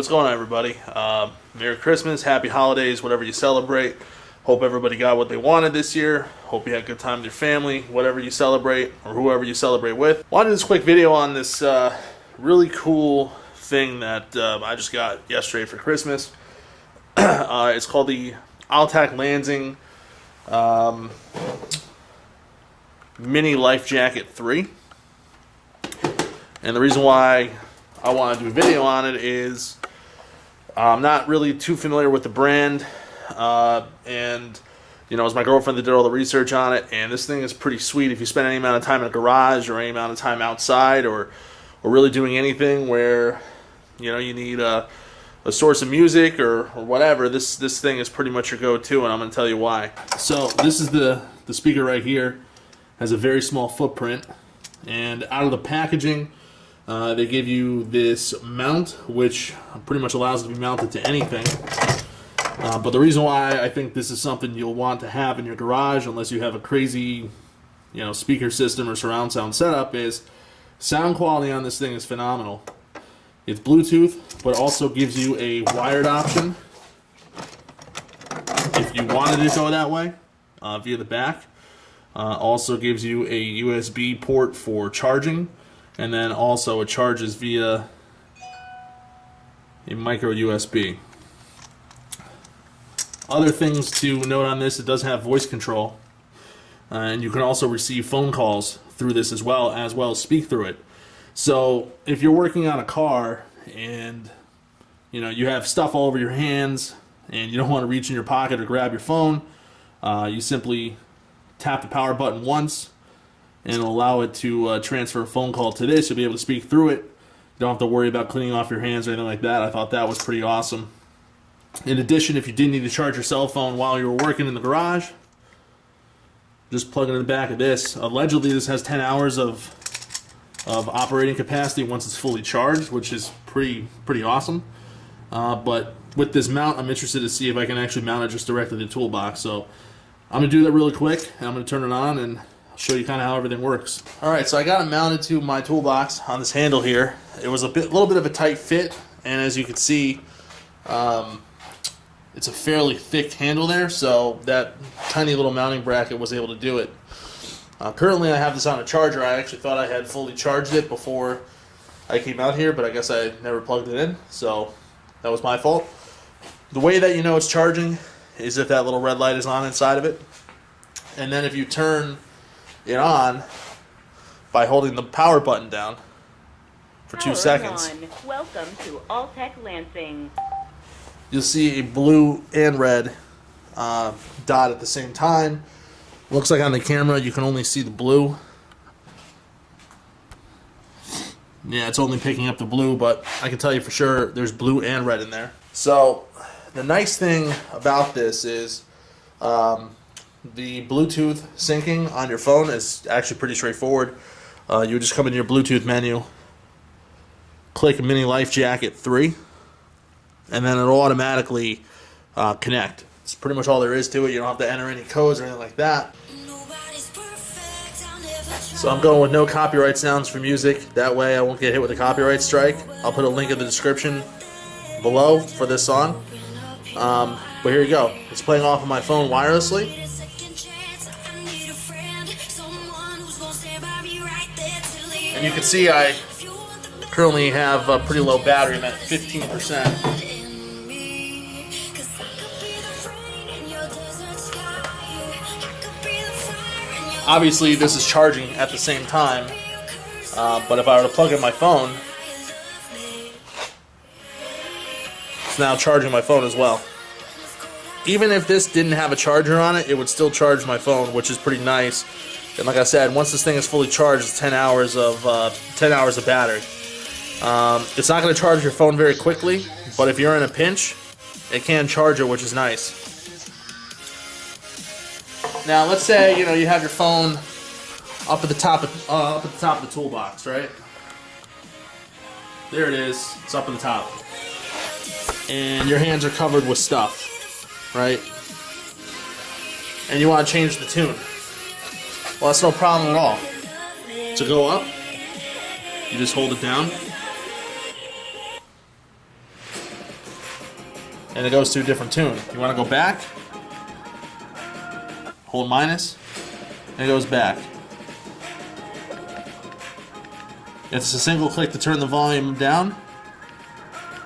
what's going on, everybody? Merry Christmas, Happy Holidays, whatever you celebrate. Hope everybody got what they wanted this year. Hope you had a good time with your family, whatever you celebrate, or whoever you celebrate with. Wanted this quick video on this really cool thing that I just got yesterday for Christmas. It's called the Altec Lansing Mini Life Jacket 3. And the reason why I want to do a video on it is I'm not really too familiar with the brand, and you know, it was my girlfriend that did all the research on it, and this thing is pretty sweet if you spend any amount of time in a garage or any amount of time outside, or really doing anything where you know you need a source of music or whatever. This thing is pretty much your go-to, and I'm going to tell you why. So this is the speaker right here. Has a very small footprint, and out of the packaging they give you this mount, which pretty much allows it to be mounted to anything. But the reason why I think this is something you'll want to have in your garage, unless you have a crazy, you know, speaker system or surround sound setup, is sound quality on this thing is phenomenal. It's Bluetooth, but also gives you a wired option if you wanted to go that way via the back. Also gives you a USB port for charging. And then also it charges via a micro USB. Other things to note on this, it does have voice control. And you can also receive phone calls through this as well as speak through it. So if you're working on a car and you know you have stuff all over your hands and you don't want to reach in your pocket or grab your phone, you simply tap the power button once and it'll allow it to transfer a phone call to this. You'll be able to speak through it. You don't have to worry about cleaning off your hands or anything like that. I thought that was pretty awesome. In addition, if you did need to charge your cell phone while you were working in the garage, just plug it in the back of this. Allegedly, this has 10 hours of operating capacity once it's fully charged, which is pretty awesome. But with this mount, I'm interested to see if I can actually mount it just directly to the toolbox. So I'm going to do that really quick, and I'm going to turn it on and show you kind of how everything works. Alright, so I got it mounted to my toolbox on this handle here. It was a little bit of a tight fit, and as you can see, it's a fairly thick handle there, so that tiny little mounting bracket was able to do it. Currently I have this on a charger. I actually thought I had fully charged it before I came out here, but I guess I never plugged it in, so that was my fault. The way that you know it's charging is if that little red light is on inside of it, and then if you turn it on by holding the power button down for 2 seconds. Welcome to Altec Lansing. You'll see a blue and red dot at the same time. Looks like on the camera you can only see the blue. Yeah, it's only picking up the blue, but I can tell you for sure there's blue and red in there. So the nice thing about this is the Bluetooth syncing on your phone is actually pretty straightforward. You would just come into your Bluetooth menu, click Mini Life Jacket 3, and then it'll automatically connect. It's pretty much all there is to it. You don't have to enter any codes or anything like that. So I'm going with no copyright sounds for music. That way I won't get hit with a copyright strike. I'll put a link in the description below for this song. But here you go. It's playing off of my phone wirelessly. And you can see I currently have a pretty low battery. I'm at 15%. Obviously this is charging at the same time, but if I were to plug in my phone, it's now charging my phone as well. Even if this didn't have a charger on it, it would still charge my phone, which is pretty nice. And like I said, once this thing is fully charged, it's 10 hours of battery. It's not going to charge your phone very quickly, but if you're in a pinch, it can charge it, which is nice. Now, let's say you have your phone up at the top of the toolbox, right? There it is. It's up at the top, and your hands are covered with stuff, right? And you want to change the tune. Well, that's no problem at all. To go up, you just hold it down. and it goes to a different tune. You want to go back, hold minus, and it goes back. It's a single click to turn the volume down,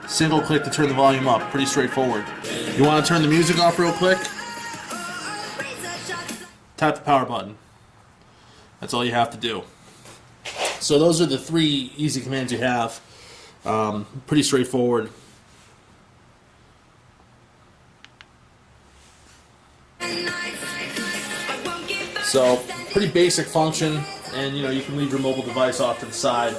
single click to turn the volume up. Pretty straightforward. You want to turn the music off real quick? Tap the power button. That's all you have to do. So those are the 3 easy commands you have. Pretty straightforward. So pretty basic function, and you can leave your mobile device off to the side.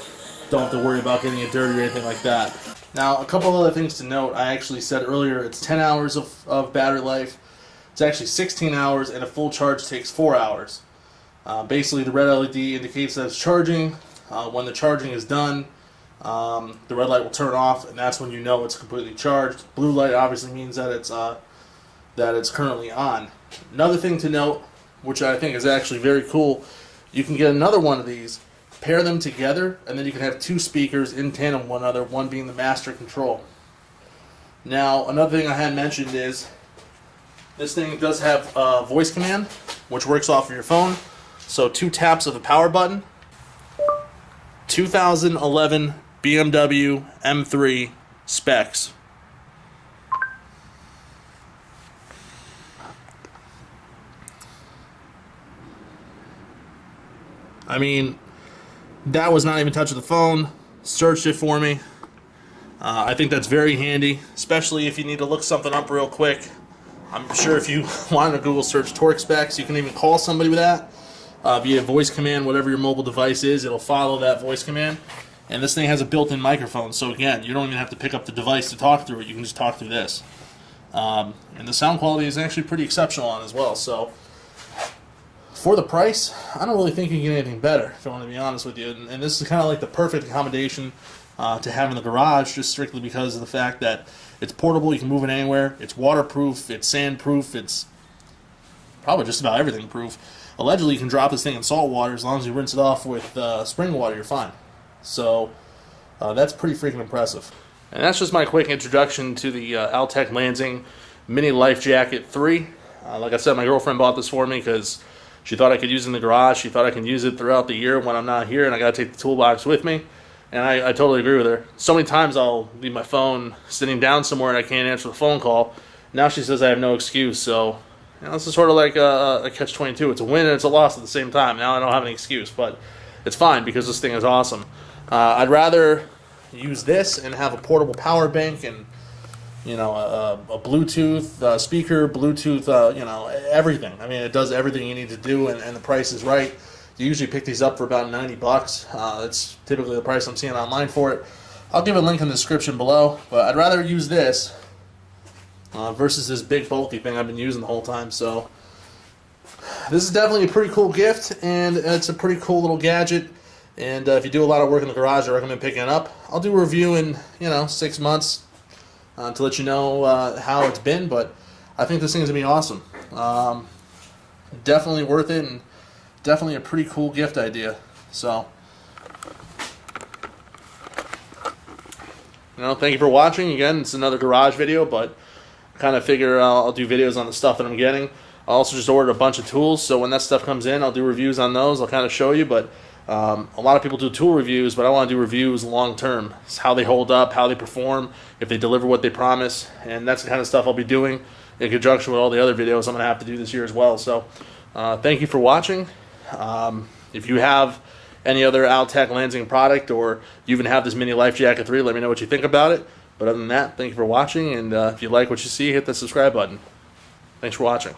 Don't have to worry about getting it dirty or anything like that. Now, a couple other things to note. I actually said earlier it's 10 hours of battery life. It's actually 16 hours, and a full charge takes 4 hours. Basically, the red LED indicates that it's charging. When the charging is done, the red light will turn off, and that's when you know it's completely charged. Blue light obviously means that it's currently on. Another thing to note, which I think is actually very cool, you can get another one of these, pair them together, and then you can have 2 speakers in tandem with one another, one being the master control. Now, another thing I had mentioned is this thing does have a voice command, which works off of your phone. So 2 taps of the power button. 2011 BMW M3 specs. I mean, that was not even touching the phone. Searched it for me. I think that's very handy, especially if you need to look something up real quick. I'm sure if you want to Google search torque specs, you can even call somebody with that via voice command. Whatever your mobile device is, it'll follow that voice command. And this thing has a built-in microphone, so again, you don't even have to pick up the device to talk through it. You can just talk through this. And the sound quality is actually pretty exceptional on it as well. So for the price, I don't really think you can get anything better, if I want to be honest with you. And this is kind of like the perfect accommodation to have in the garage, just strictly because of the fact that it's portable, you can move it anywhere, it's waterproof, it's sandproof, it's probably just about everything proof. Allegedly, you can drop this thing in salt water, as long as you rinse it off with spring water, you're fine. So that's pretty freaking impressive. And that's just my quick introduction to the Altec Lansing Mini Life Jacket 3. Like I said, my girlfriend bought this for me because she thought I could use it in the garage. She thought I can use it throughout the year when I'm not here, and I got to take the toolbox with me. And I totally agree with her. So many times I'll leave my phone sitting down somewhere and I can't answer the phone call. Now she says I have no excuse. So this is sort of like a catch-22. It's a win and it's a loss at the same time. Now I don't have any excuse, but it's fine because this thing is awesome. I'd rather use this and have a portable power bank and a Bluetooth speaker, Bluetooth, everything. I mean, it does everything you need to do, and the price is right. You usually pick these up for about $90. That's typically the price I'm seeing online for it. I'll give a link in the description below, but I'd rather use this versus this big bulky thing I've been using the whole time. So this is definitely a pretty cool gift, and it's a pretty cool little gadget. And if you do a lot of work in the garage, I recommend picking it up. I'll do a review in 6 months to let you know how it's been, but I think this thing is going to be awesome. Definitely worth it, and definitely a pretty cool gift idea. So, thank you for watching. Again, it's another garage video, but I kind of figure I'll do videos on the stuff that I'm getting. I also just ordered a bunch of tools, so when that stuff comes in, I'll do reviews on those. I'll kind of show you, but a lot of people do tool reviews, but I want to do reviews long term. It's how they hold up, how they perform, if they deliver what they promise, and that's the kind of stuff I'll be doing in conjunction with all the other videos I'm going to have to do this year as well. So thank you for watching. If you have any other Altec Lansing product, or you even have this Mini Life Jacket 3, let me know what you think about it. But other than that, thank you for watching, and if you like what you see, hit the subscribe button. Thanks for watching.